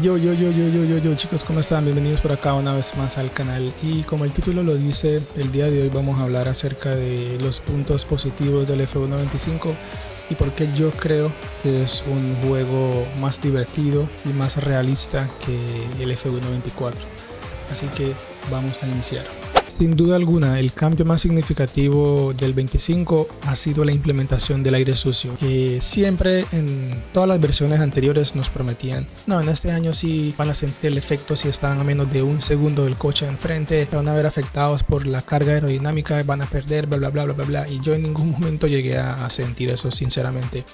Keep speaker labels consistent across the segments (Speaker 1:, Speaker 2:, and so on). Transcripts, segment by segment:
Speaker 1: Yo, chicos, ¿cómo están? Bienvenidos por acá una vez más al canal. Y como el título lo dice, el día de hoy vamos a hablar acerca de los puntos positivos del F1 25 y por qué yo creo que es un juego más divertido y más realista que el F1 24. Así que vamos a iniciar. Sin duda alguna, el cambio más significativo del 25 ha sido la implementación del aire sucio, que siempre en todas las versiones anteriores nos prometían: no, en este año sí van a sentir el efecto si están a menos de un segundo del coche enfrente, van a ver afectados por la carga aerodinámica, van a perder, bla bla bla bla bla bla. Y yo en ningún momento llegué a sentir eso, sinceramente.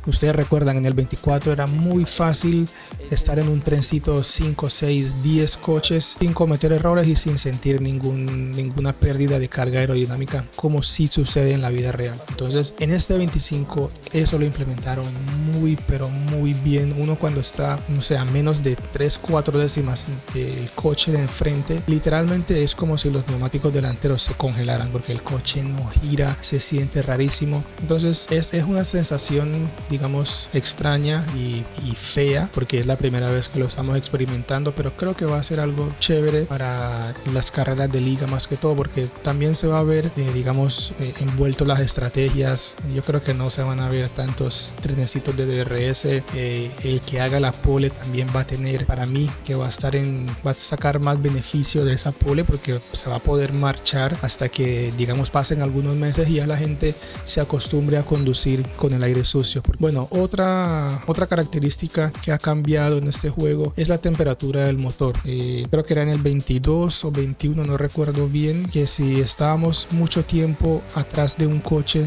Speaker 1: Ustedes recuerdan, en el 24 era muy fácil estar en un trencito 5, 6, 10 coches sin cometer errores y sin sentir ninguna pérdida de carga aerodinámica, como sí sucede en la vida real. Entonces en este 25 eso lo implementaron muy pero muy bien. Uno cuando está, no sé, a menos de 3, 4 décimas del coche de enfrente, literalmente es como si los neumáticos delanteros se congelaran, porque el coche no gira, se siente rarísimo. Entonces es una sensación, digamos, extraña y fea, porque es la primera vez que lo estamos experimentando, pero creo que va a ser algo chévere para las carreras de liga, más que todo porque también se va a ver, digamos, envuelto las estrategias. Yo creo que no se van a ver tantos trenecitos de DRS. El que haga la pole también va a tener, para mí, que va a sacar más beneficio de esa pole, porque se va a poder marchar hasta que, digamos, pasen algunos meses y ya la gente se acostumbre a conducir con el aire sucio. Bueno, otra característica que ha cambiado en este juego es la temperatura del motor. Creo que era en el 22 o 21, no recuerdo bien, que si estábamos mucho tiempo atrás de un coche,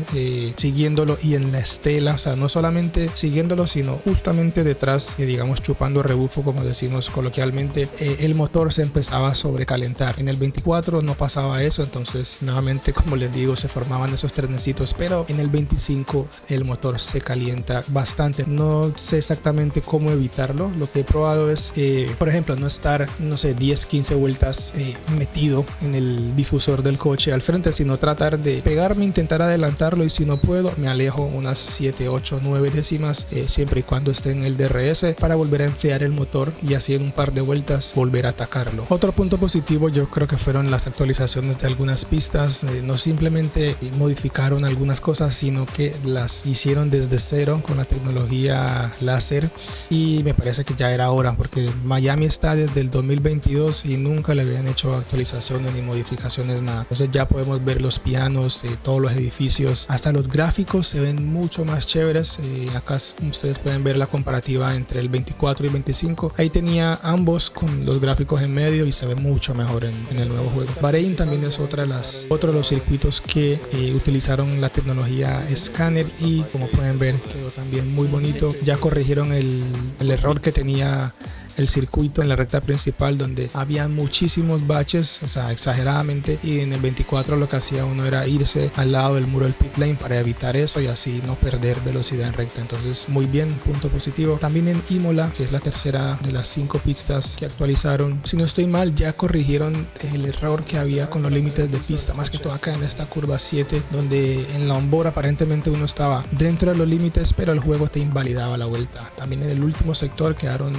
Speaker 1: siguiéndolo y en la estela, o sea, no solamente siguiéndolo, sino justamente detrás, digamos, chupando rebufo, como decimos coloquialmente, el motor se empezaba a sobrecalentar. En el 24 no pasaba eso, entonces nuevamente, como les digo, se formaban esos trenecitos, pero en el 25 el motor se calienta bastante. No sé exactamente cómo evitarlo. Lo que he probado es, por ejemplo, no estar, no sé, 10, 15 vueltas metido en el difusor del coche al frente, sino tratar de pegarme, intentar adelantarlo, y si no puedo, me alejo unas 7, 8, 9 décimas, siempre y cuando esté en el DRS, para volver a enfriar el motor y así en un par de vueltas volver a atacarlo. Otro punto positivo yo creo que fueron las actualizaciones de algunas pistas. No simplemente modificaron algunas cosas, sino que las hicieron desde cero con la tecnología láser, y me parece que ya era hora, porque Miami está desde el 2022 y nunca le habían hecho actualizaciones ni modificaciones, nada. Entonces ya podemos ver los pianos, todos los edificios, hasta los gráficos se ven mucho más chéveres. Acá ustedes pueden ver la comparativa entre el 24 y 25. Ahí tenía ambos con los gráficos en medio y se ve mucho mejor en el nuevo juego. Bahrein también es otro de los circuitos que utilizaron la tecnología escáner, y como pueden ver quedó también muy bonito. Ya corrigieron el error que tenía el circuito en la recta principal, donde había muchísimos baches, o sea, exageradamente, y en el 24 lo que hacía uno era irse al lado del muro del pit lane para evitar eso y así no perder velocidad en recta. Entonces muy bien, punto positivo. También en Imola, que es la tercera de las 5 pistas que actualizaron, si no estoy mal, ya corrigieron el error que había con los límites de pista, más que todo acá en esta curva 7, donde en la onboard aparentemente uno estaba dentro de los límites, pero el juego te invalidaba la vuelta. También en el último sector quedaron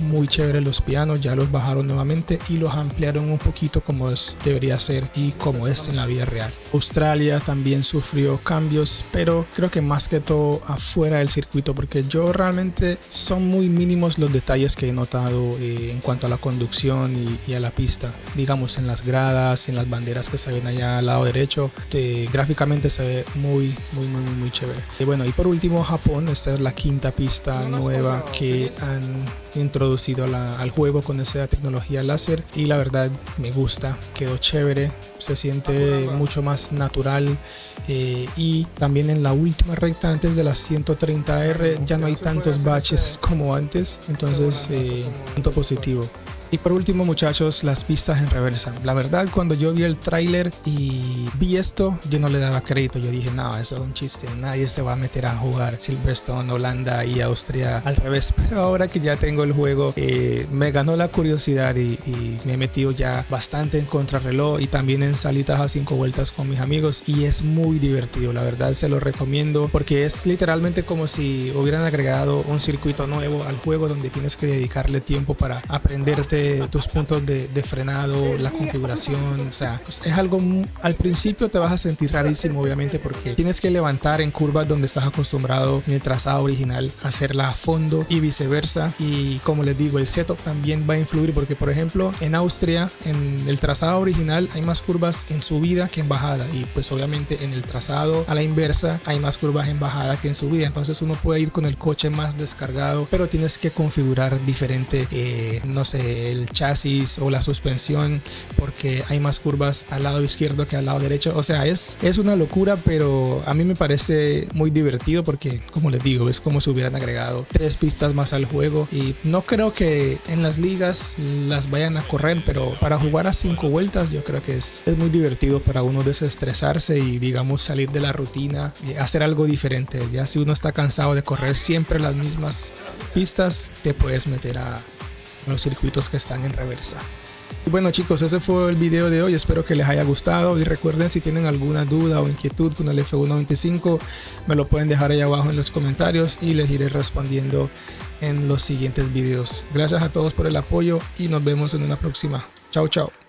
Speaker 1: muy chéveres los pianos, ya los bajaron nuevamente y los ampliaron un poquito como debería ser y como es en la vida real. Australia también sufrió cambios, pero creo que más que todo afuera del circuito, porque yo realmente son muy mínimos los detalles que he notado en cuanto a la conducción y a la pista. Digamos, en las gradas, en las banderas que se ven allá al lado derecho, gráficamente se ve muy chévere. Y bueno, y por último, Japón. Esta es la 5ª pista nueva que han introducido al juego con esa tecnología láser, y la verdad me gusta, quedó chévere, se siente mucho más natural. Y también en la última recta antes de las 130R ya no hay tantos baches como antes, entonces punto positivo. Y por último, muchachos, las pistas en reversa. La verdad, cuando yo vi el tráiler y vi esto, yo no le daba crédito. Yo dije, no, eso es un chiste. Nadie se va a meter a jugar Silverstone, Holanda y Austria al revés. Pero ahora que ya tengo el juego, me ganó la curiosidad y me he metido ya bastante en contrarreloj y también en salitas a 5 vueltas con mis amigos. Y es muy divertido, la verdad se lo recomiendo porque es literalmente como si hubieran agregado un circuito nuevo al juego donde tienes que dedicarle tiempo para aprenderte tus puntos de frenado, la configuración. O sea, es algo, al principio te vas a sentir rarísimo obviamente porque tienes que levantar en curvas donde estás acostumbrado en el trazado original a hacerla a fondo y viceversa. Y como les digo, el setup también va a influir porque por ejemplo en Austria, en el trazado original hay más curvas en subida que en bajada, y pues obviamente en el trazado a la inversa hay más curvas en bajada que en subida. Entonces uno puede ir con el coche más descargado, pero tienes que configurar diferente, no sé, el chasis o la suspensión porque hay más curvas al lado izquierdo que al lado derecho. O sea, es una locura, pero a mí me parece muy divertido porque, como les digo, es como si hubieran agregado 3 pistas más al juego. Y no creo que en las ligas las vayan a correr, pero para jugar a 5 vueltas yo creo que es muy divertido para uno desestresarse y, digamos, salir de la rutina y hacer algo diferente. Ya si uno está cansado de correr siempre las mismas pistas, te puedes meter a los circuitos que están en reversa. Y bueno, chicos, ese fue el video de hoy. Espero que les haya gustado y recuerden, si tienen alguna duda o inquietud con el F125, me lo pueden dejar ahí abajo en los comentarios y les iré respondiendo en los siguientes videos. Gracias a todos por el apoyo y nos vemos en una próxima. Chao, chao.